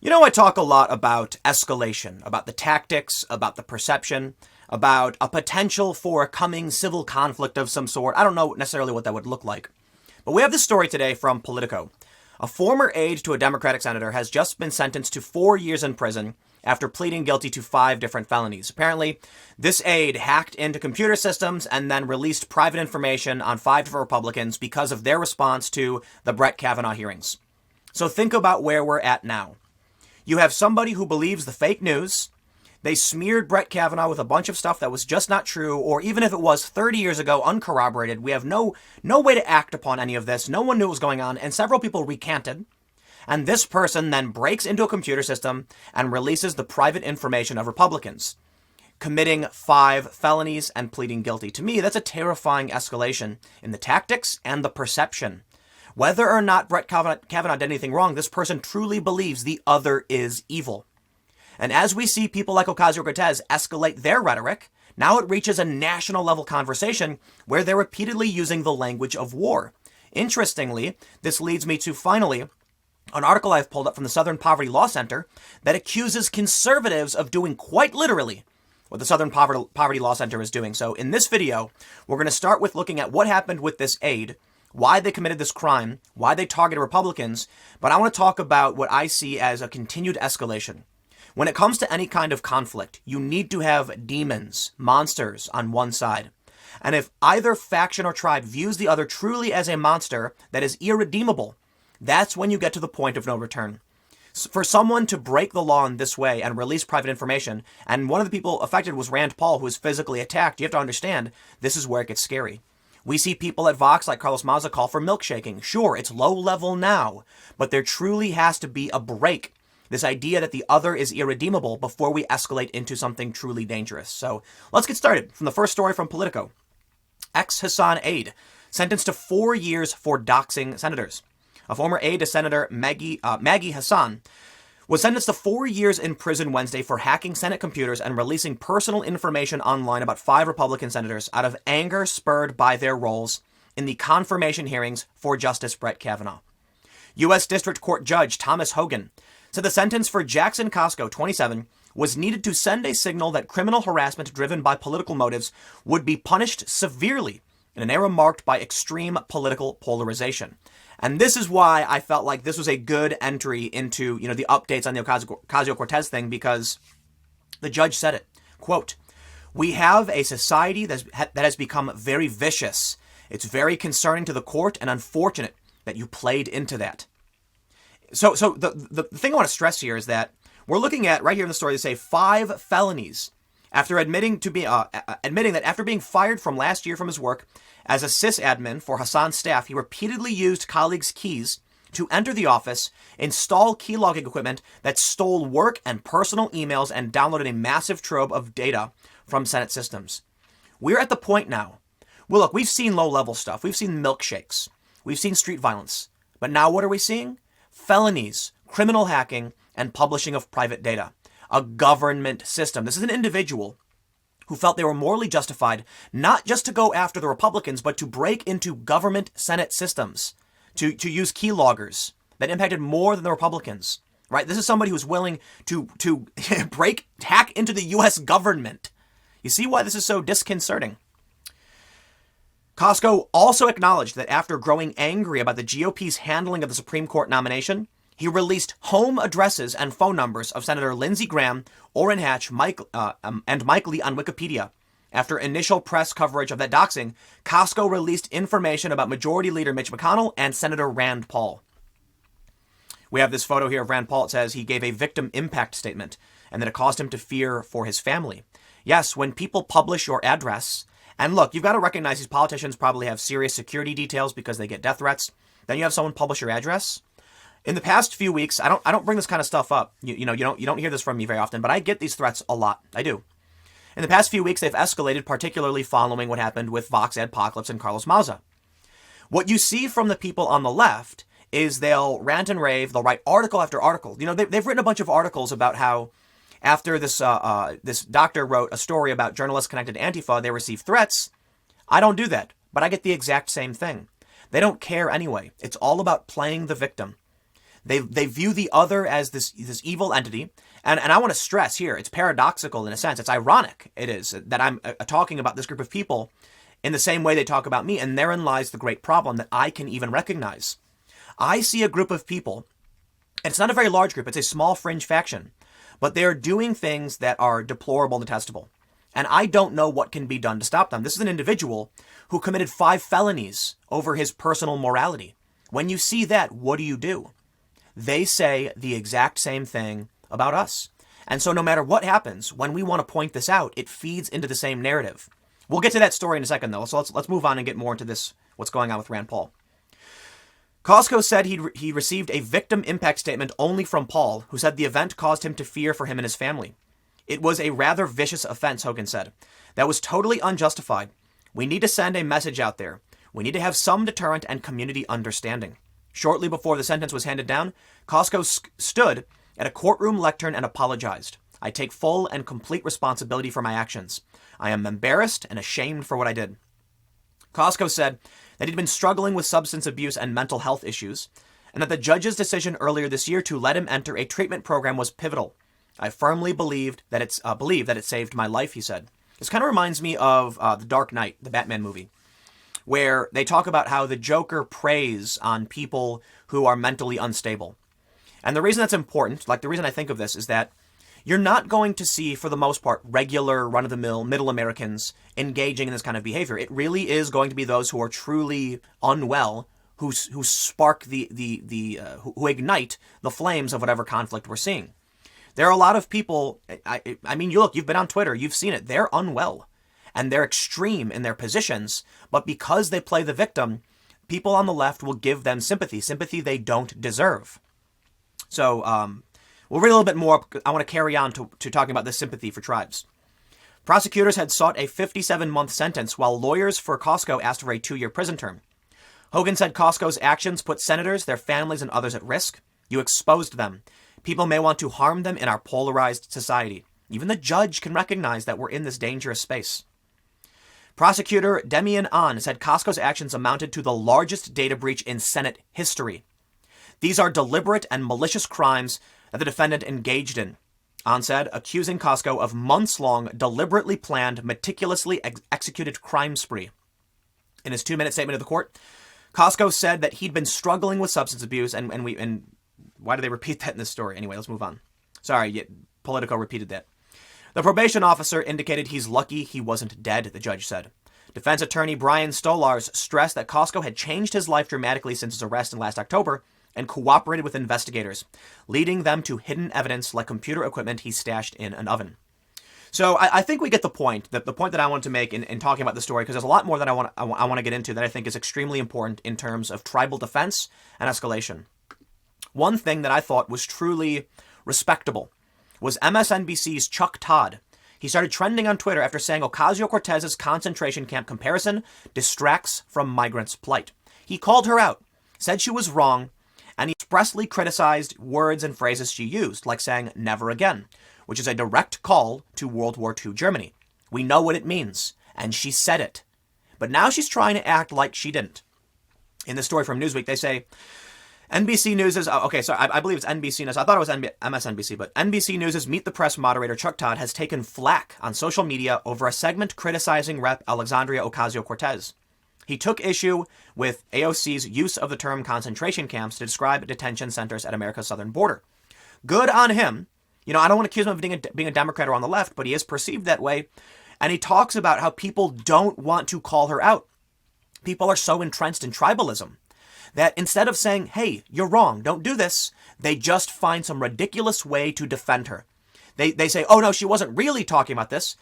You know, I talk a lot about escalation, about the tactics, about the perception, about a potential for a coming civil conflict of some sort. I don't know necessarily what that would look like. But we have this story today from Politico. A former aide to a Democratic senator has just been sentenced to 4 years in prison after pleading guilty to 5 different felonies. Apparently, this aide hacked into computer systems and then released private information on 5 different Republicans because of their response to the Brett Kavanaugh hearings. So think about where we're at now. You have somebody who believes the fake news. They smeared Brett Kavanaugh with a bunch of stuff that was just not true, or even if it was 30 years ago, uncorroborated. We have no way to act upon any of this. No one knew what was going on, and several people recanted. And this person then breaks into a computer system and releases the private information of Republicans, committing 5 felonies and pleading guilty. To me, that's a terrifying escalation in the tactics and the perception. Whether or not Brett Kavanaugh did anything wrong, this person truly believes the other is evil. And as we see people like Ocasio-Cortez escalate their rhetoric, now it reaches a national level conversation where they're repeatedly using the language of war. Interestingly, this leads me to finally an article I've pulled up from the Southern Poverty Law Center that accuses conservatives of doing quite literally what the Southern Poverty Law Center is doing. So in this video, we're going to start with looking at what happened with this aide, why they committed this crime, why they targeted Republicans, but I want to talk about what I see as a continued escalation. When it comes to any kind of conflict, you need to have demons, monsters on one side. And if either faction or tribe views the other truly as a monster that is irredeemable, that's when you get to the point of no return. For someone to break the law in this way and release private information, and one of the people affected was Rand Paul, who was physically attacked, you have to understand, this is where it gets scary. We see people at Vox like Carlos Maza call for milkshaking. Sure, it's low level now, but there truly has to be a break. This idea that the other is irredeemable before we escalate into something truly dangerous. So let's get started from the first story from Politico. Ex-Hassan aide sentenced to 4 years for doxing senators. A former aide to Senator Maggie Hassan was sentenced to 4 years in prison Wednesday for hacking Senate computers and releasing personal information online about 5 Republican senators out of anger spurred by their roles in the confirmation hearings for Justice Brett Kavanaugh. U.S. District Court Judge Thomas Hogan said the sentence for Jackson Cosko, 27, was needed to send a signal that criminal harassment driven by political motives would be punished severely in an era marked by extreme political polarization. And this is why I felt like this was a good entry into, the updates on the Ocasio-Cortez thing, because the judge said it. Quote, "We have a society that has become very vicious. It's very concerning to the court and unfortunate that you played into that." So the thing I want to stress here is that we're looking at right here in the story, they say 5 felonies after admitting that after being fired from last year from his work as a sysadmin for Hassan's staff, he repeatedly used colleagues' keys to enter the office, install key logging equipment that stole work and personal emails, and downloaded a massive trove of data from Senate systems. We're at the point now. Well, look, we've seen low-level stuff. We've seen milkshakes. We've seen street violence. But now what are we seeing? Felonies, criminal hacking, and publishing of private data. A government system. This is an individual who felt they were morally justified not just to go after the Republicans, but to break into government Senate systems, to use keyloggers that impacted more than the Republicans, right? This is somebody who's willing to hack into the U.S. government. You see why this is so disconcerting? Cosko also acknowledged that after growing angry about the GOP's handling of the Supreme Court nomination, he released home addresses and phone numbers of Senator Lindsey Graham, Orrin Hatch, and Mike Lee on Wikipedia. After initial press coverage of that doxing, Cosko released information about Majority Leader Mitch McConnell and Senator Rand Paul. We have this photo here of Rand Paul. It says he gave a victim impact statement and that it caused him to fear for his family. Yes, when people publish your address, and look, you've got to recognize these politicians probably have serious security details because they get death threats. Then you have someone publish your address. In the past few weeks, I don't bring this kind of stuff up. You don't hear this from me very often, but I get these threats a lot. I do. In the past few weeks, they've escalated, particularly following what happened with Vox Adpocalypse and Carlos Maza. What you see from the people on the left is they'll rant and rave. They'll write article after article. They've written a bunch of articles about how after this doctor wrote a story about journalists connected to Antifa, they received threats. I don't do that, but I get the exact same thing. They don't care anyway. It's all about playing the victim. They view the other as this evil entity. And I want to stress here, it's paradoxical in a sense. It's ironic, it is, that I'm talking about this group of people in the same way they talk about me. And therein lies the great problem that I can even recognize. I see a group of people, and it's not a very large group, it's a small fringe faction, but they're doing things that are deplorable and detestable. And I don't know what can be done to stop them. This is an individual who committed 5 felonies over his personal morality. When you see that, what do? They say the exact same thing about us. And so no matter what happens, when we want to point this out, it feeds into the same narrative. We'll get to that story in a second, though. So let's move on and get more into this, what's going on with Rand Paul. Cosko said he received a victim impact statement only from Paul, who said the event caused him to fear for him and his family. It was a rather vicious offense, Hogan said. That was totally unjustified. We need to send a message out there. We need to have some deterrent and community understanding. Shortly before the sentence was handed down, Cosko stood at a courtroom lectern and apologized. I take full and complete responsibility for my actions. I am embarrassed and ashamed for what I did. Cosko said that he'd been struggling with substance abuse and mental health issues, and that the judge's decision earlier this year to let him enter a treatment program was pivotal. I firmly believe that it saved my life, he said. This kind of reminds me of The Dark Knight, the Batman movie, where they talk about how the Joker preys on people who are mentally unstable. And the reason that's important, like the reason I think of this, is that you're not going to see, for the most part, regular run-of-the-mill middle Americans engaging in this kind of behavior. It really is going to be those who are truly unwell, who spark who ignite the flames of whatever conflict we're seeing. There are a lot of people, I mean, you've been on Twitter, you've seen it, they're unwell. And they're extreme in their positions, but because they play the victim, people on the left will give them sympathy they don't deserve. So, we'll read a little bit more. I want to carry on to talking about this sympathy for tribes. Prosecutors had sought a 57-month sentence, while lawyers for Cosko asked for a 2-year prison term. Hogan said Cosko's actions put senators, their families, and others at risk. You exposed them. People may want to harm them in our polarized society. Even the judge can recognize that we're in this dangerous space. Prosecutor Demian An said Cosko's actions amounted to the largest data breach in Senate history. These are deliberate and malicious crimes that the defendant engaged in, An said, accusing Cosko of months-long, deliberately planned, meticulously executed crime spree. In his 2-minute statement to the court, Cosko said that he'd been struggling with substance abuse, and why do they repeat that in this story? Anyway, let's move on. Sorry, Politico repeated that. The probation officer indicated he's lucky he wasn't dead, the judge said. Defense attorney Brian Stolars stressed that Cosko had changed his life dramatically since his arrest in last October and cooperated with investigators, leading them to hidden evidence like computer equipment he stashed in an oven. So I think we get the point. The point that I wanted to make in talking about the story, because there's a lot more that I want to get into that I think is extremely important in terms of tribal defense and escalation. One thing that I thought was truly respectable was MSNBC's Chuck Todd. He started trending on Twitter after saying Ocasio-Cortez's concentration camp comparison distracts from migrants' plight. He called her out, said she was wrong, and he expressly criticized words and phrases she used, like saying never again, which is a direct call to World War II Germany. We know what it means, and she said it. But now she's trying to act like she didn't. In the story from Newsweek, they say, NBC News' I believe it's NBC News. I thought it was MSNBC, but NBC News' Meet the Press moderator Chuck Todd has taken flack on social media over a segment criticizing Rep. Alexandria Ocasio-Cortez. He took issue with AOC's use of the term concentration camps to describe detention centers at America's southern border. Good on him. You know, I don't want to accuse him of being a Democrat or on the left, but he is perceived that way. And he talks about how people don't want to call her out. People are so entrenched in tribalism that instead of saying, hey, you're wrong, don't do this, they just find some ridiculous way to defend her. They say, oh no, she wasn't really talking about this.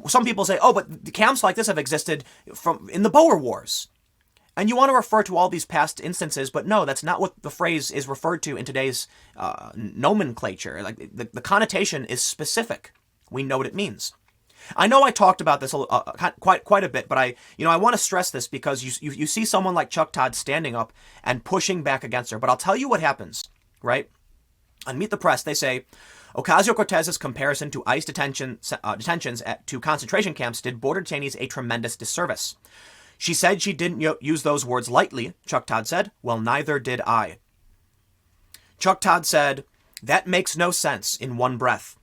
Some people say, oh, but the camps like this have existed in the Boer Wars. And you want to refer to all these past instances, but no, that's not what the phrase is referred to in today's nomenclature. Like the connotation is specific. We know what it means. I know I talked about this quite a bit, but I want to stress this because you see someone like Chuck Todd standing up and pushing back against her. But I'll tell you what happens, right? On Meet the Press, they say, Ocasio-Cortez's comparison to ICE detentions to concentration camps did border detainees a tremendous disservice. She said she didn't use those words lightly, Chuck Todd said. Well, neither did I. Chuck Todd said, "That makes no sense," in one breath.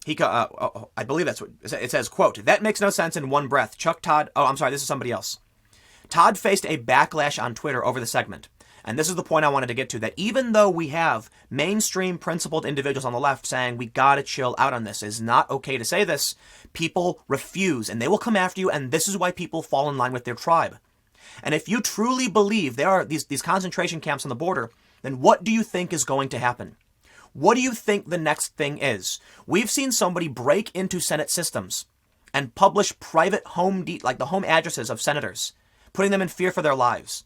I believe that's what it says, quote, "That makes no sense," in one breath. Chuck Todd, I'm sorry, this is somebody else. Todd faced a backlash on Twitter over the segment. And this is the point I wanted to get to, that even though we have mainstream principled individuals on the left saying we gotta chill out on this, it's not okay to say this, people refuse and they will come after you, and this is why people fall in line with their tribe. And if you truly believe there are these concentration camps on the border, then what do you think is going to happen? What do you think the next thing is? We've seen somebody break into Senate systems and publish private home addresses of senators, putting them in fear for their lives.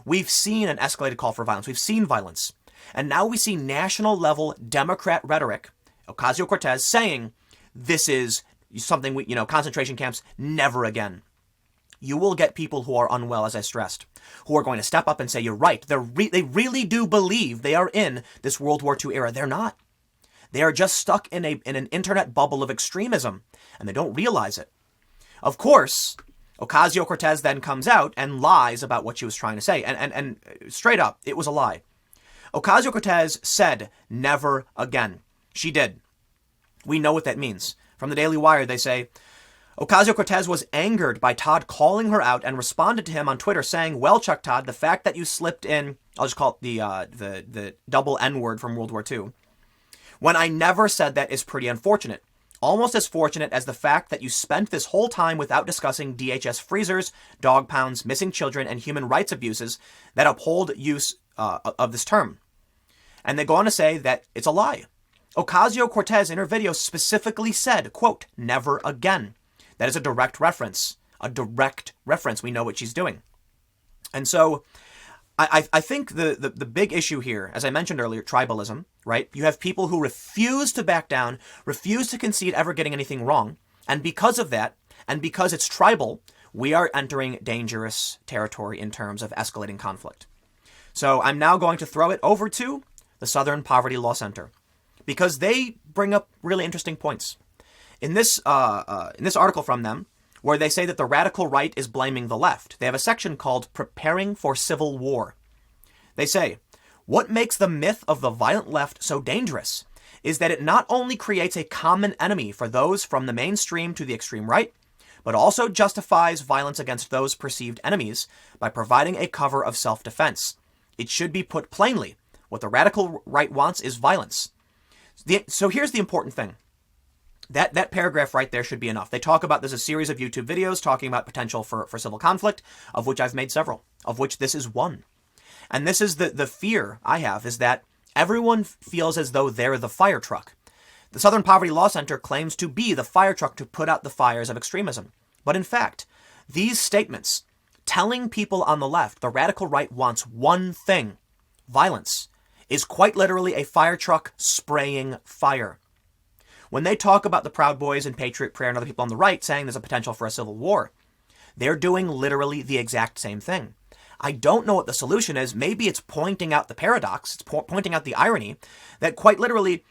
We've seen an escalated call for violence. We've seen violence. And now we see national level Democrat rhetoric, Ocasio-Cortez, saying this is something concentration camps, never again. You will get people who are unwell, as I stressed, who are going to step up and say, you're right. They really do believe they are in this World War II era. They're not. They are just stuck in an internet bubble of extremism, and they don't realize it. Of course, Ocasio-Cortez then comes out and lies about what she was trying to say. And straight up, it was a lie. Ocasio-Cortez said, never again. She did. We know what that means. From the Daily Wire, they say, Ocasio-Cortez was angered by Todd calling her out and responded to him on Twitter saying, well, Chuck Todd, the fact that you slipped in, I'll just call it the double N-word from World War II, when I never said that is pretty unfortunate. Almost as fortunate as the fact that you spent this whole time without discussing DHS freezers, dog pounds, missing children, and human rights abuses that uphold use of this term. And they go on to say that it's a lie. Ocasio-Cortez in her video specifically said, quote, never again. That is a direct reference. A direct reference. We know what she's doing. And so I think the big issue here, as I mentioned earlier, tribalism, right? You have people who refuse to back down, refuse to concede ever getting anything wrong. And because of that, and because it's tribal, we are entering dangerous territory in terms of escalating conflict. So I'm now going to throw it over to the Southern Poverty Law Center, because they bring up really interesting points. In this article from them, where they say that the radical right is blaming the left, they have a section called Preparing for Civil War. They say, what makes the myth of the violent left so dangerous is that it not only creates a common enemy for those from the mainstream to the extreme right, but also justifies violence against those perceived enemies by providing a cover of self-defense. It should be put plainly, what the radical right wants is violence. So here's the important thing. That paragraph right there should be enough. They talk about, there's a series of YouTube videos talking about potential for civil conflict, of which I've made several, of which this is one. And this is the fear I have, is that everyone feels as though they're the fire truck. The Southern Poverty Law Center claims to be the fire truck to put out the fires of extremism. But in fact, these statements telling people on the left, the radical right wants one thing, violence, is quite literally a fire truck spraying fire. When they talk about the Proud Boys and Patriot Prayer and other people on the right saying there's a potential for a civil war, they're doing literally the exact same thing. I don't know what the solution is. Maybe it's pointing out the paradox. It's pointing out the irony that quite literally,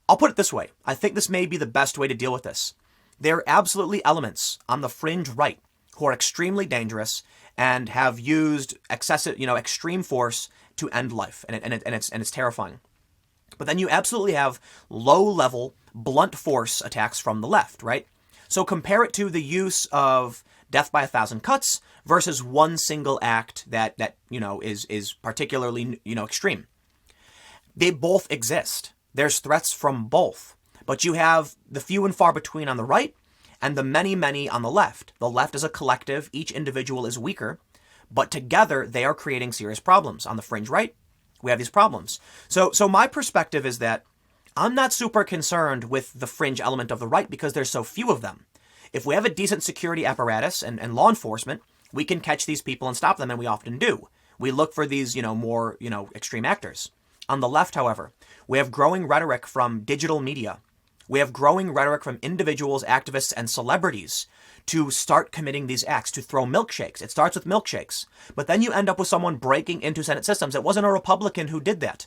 I'll put it this way. I think this may be the best way to deal with this. There are absolutely elements on the fringe right who are extremely dangerous and have used excessive, extreme force to end life, and it's terrifying. But then you absolutely have low-level, blunt force attacks from the left, right? So compare it to the use of death by 1,000 cuts versus one single act that is particularly extreme. They both exist. There's threats from both, but you have the few and far between on the right, and the many, many on the left. The left is a collective. Each individual is weaker, but together they are creating serious problems. On the fringe right, we have these problems. So my perspective is that I'm not super concerned with the fringe element of the right because there's so few of them. If we have a decent security apparatus and law enforcement, we can catch these people and stop them, and we often do. We look for these, more, extreme actors. On the left, however, we have growing rhetoric from digital media. We have growing rhetoric from individuals, activists, and celebrities to start committing these acts, to throw milkshakes. It starts with milkshakes. But then you end up with someone breaking into Senate systems. It wasn't a Republican who did that.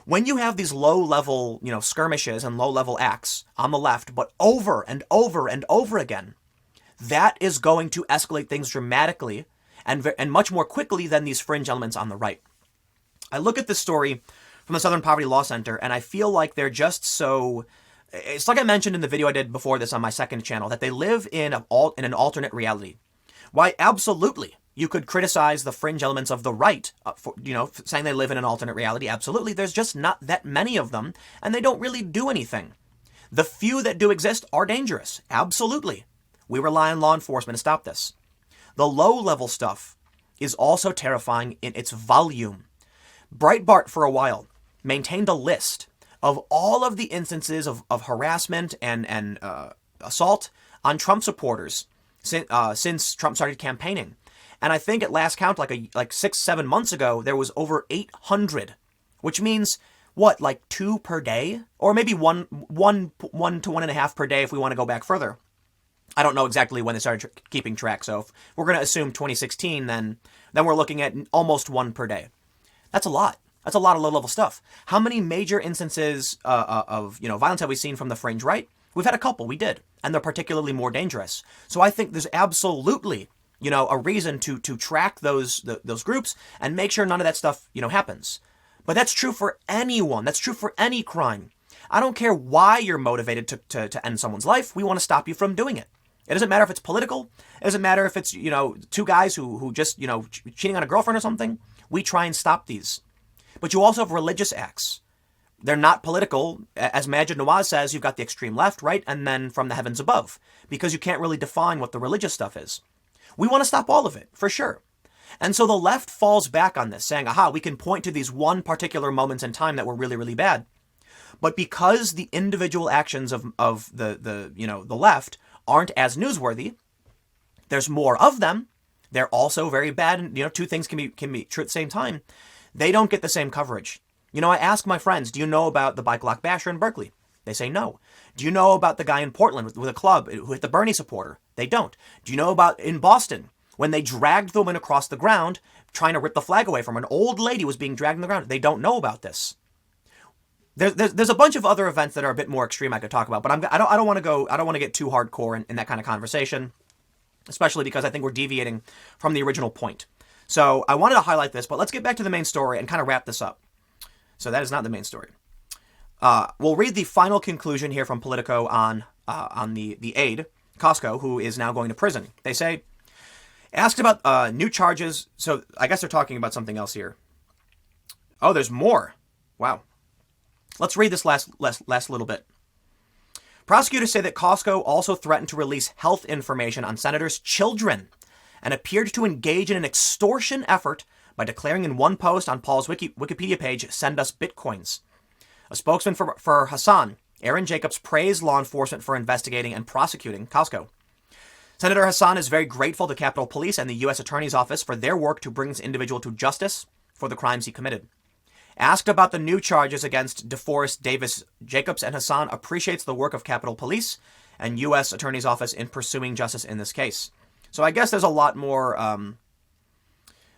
When you have these low-level, skirmishes and low-level acts on the left, but over and over and over again, that is going to escalate things dramatically and much more quickly than these fringe elements on the right. I look at this story from the Southern Poverty Law Center, and I feel like they're just so... It's like I mentioned in the video I did before this on my second channel, that they live in an alternate reality. Why, absolutely, you could criticize the fringe elements of the right, for, saying they live in an alternate reality. Absolutely, there's just not that many of them, and they don't really do anything. The few that do exist are dangerous. Absolutely. We rely on law enforcement to stop this. The low-level stuff is also terrifying in its volume. Breitbart, for a while, maintained a list of all of the instances of harassment and assault on Trump supporters since Trump started campaigning. And I think at last count, like 6-7 months ago, there was over 800, which means, what, like 2 per day? Or maybe one to 1.5 per day if we want to go back further. I don't know exactly when they started keeping track, so if we're going to assume 2016, then we're looking at almost 1 per day. That's a lot. That's a lot of low-level stuff. How many major instances of violence have we seen from the fringe right? We've had a couple, we did, and they're particularly more dangerous. So I think there's absolutely, a reason to track those groups and make sure none of that stuff, happens. But that's true for anyone. That's true for any crime. I don't care why you're motivated to end someone's life. We want to stop you from doing it. It doesn't matter if it's political. It doesn't matter if it's, 2 guys who just, cheating on a girlfriend or something. We try and stop these. But you also have religious acts. They're not political. As Majid Nawaz says, you've got the extreme left, right, and then from the heavens above, because you can't really define what the religious stuff is. We want to stop all of it, for sure. And so the left falls back on this, saying, aha, we can point to these one particular moments in time that were really, really bad. But because the individual actions of the left aren't as newsworthy, there's more of them. They're also very bad, and 2 things can be true at the same time. They don't get the same coverage. I ask my friends, do you know about the bike lock basher in Berkeley? They say no. Do you know about the guy in Portland with a club who hit the Bernie supporter? They don't. Do you know about in Boston when they dragged the woman across the ground trying to rip the flag away from her? An old lady was being dragged on the ground. They don't know about this. There's a bunch of other events that are a bit more extreme I could talk about, but I don't want to get too hardcore in that kind of conversation, especially because I think we're deviating from the original point. So I wanted to highlight this, but let's get back to the main story and kind of wrap this up. So that is not the main story. We'll read the final conclusion here from Politico on the aide, Cosko, who is now going to prison. They say, asked about new charges. So I guess they're talking about something else here. Oh, there's more. Wow. Let's read this last little bit. Prosecutors say that Cosko also threatened to release health information on senators' children and appeared to engage in an extortion effort by declaring in one post on Paul's Wikipedia page, "Send us bitcoins." A spokesman for Hassan, Aaron Jacobs, praised law enforcement for investigating and prosecuting Cosko. Senator Hassan is very grateful to Capitol Police and the U.S. Attorney's Office for their work to bring this individual to justice for the crimes he committed. Asked about the new charges against DeForest, Davis, Jacobs, and Hassan appreciates the work of Capitol Police and U.S. Attorney's Office in pursuing justice in this case. So I guess there's a lot more.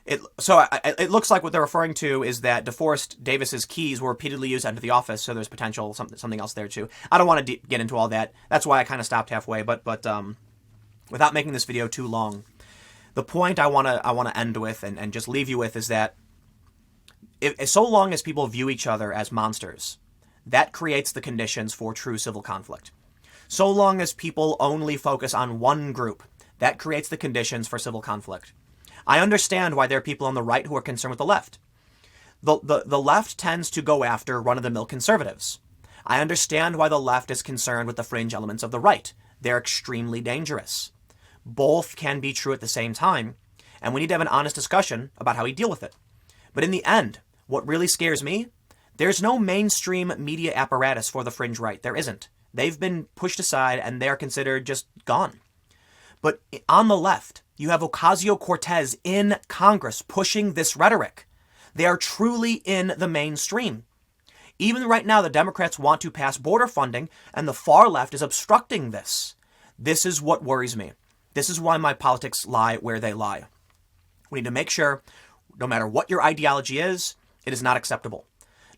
It looks like what they're referring to is that DeForest Davis's keys were repeatedly used under the office, so there's potential something else there too. I don't want to get into all that. That's why I kind of stopped halfway. But without making this video too long, the point I want to end with and just leave you with is that so long as people view each other as monsters, that creates the conditions for true civil conflict. So long as people only focus on one group, that creates the conditions for civil conflict. I understand why there are people on the right who are concerned with the left. The left tends to go after run-of-the-mill conservatives. I understand why the left is concerned with the fringe elements of the right. They're extremely dangerous. Both can be true at the same time, and we need to have an honest discussion about how we deal with it. But in the end, what really scares me, there's no mainstream media apparatus for the fringe right. There isn't. They've been pushed aside and they're considered just gone. But on the left, you have Ocasio-Cortez in Congress pushing this rhetoric. They are truly in the mainstream. Even right now, the Democrats want to pass border funding, and the far left is obstructing this. This is what worries me. This is why my politics lie where they lie. We need to make sure, no matter what your ideology is, it is not acceptable.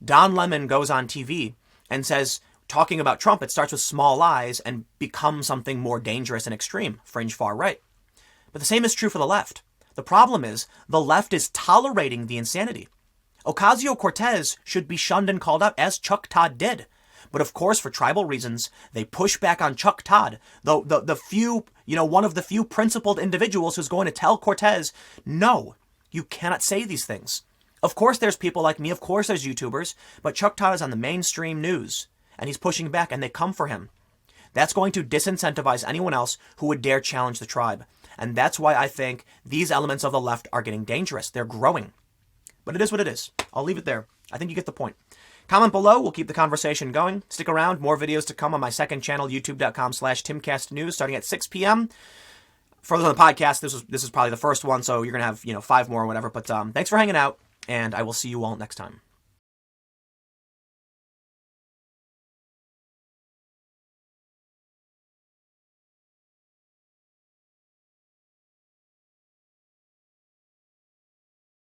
Don Lemon goes on TV and says, talking about Trump, it starts with small i's and becomes something more dangerous and extreme, fringe far right. But the same is true for the left. The problem is the left is tolerating the insanity. Ocasio-Cortez should be shunned and called out, as Chuck Todd did. But of course, for tribal reasons, they push back on Chuck Todd, the few, one of the few principled individuals who's going to tell Cortez, no, you cannot say these things. Of course, there's people like me. Of course, there's YouTubers. But Chuck Todd is on the mainstream news, and he's pushing back, and they come for him. That's going to disincentivize anyone else who would dare challenge the tribe. And that's why I think these elements of the left are getting dangerous. They're growing. But it is what it is. I'll leave it there. I think you get the point. Comment below. We'll keep the conversation going. Stick around. More videos to come on my second channel, youtube.com/TimCastNews, starting at 6 p.m. For those on the podcast, this is probably the first one, so you're going to have, 5 more or whatever. But thanks for hanging out, and I will see you all next time.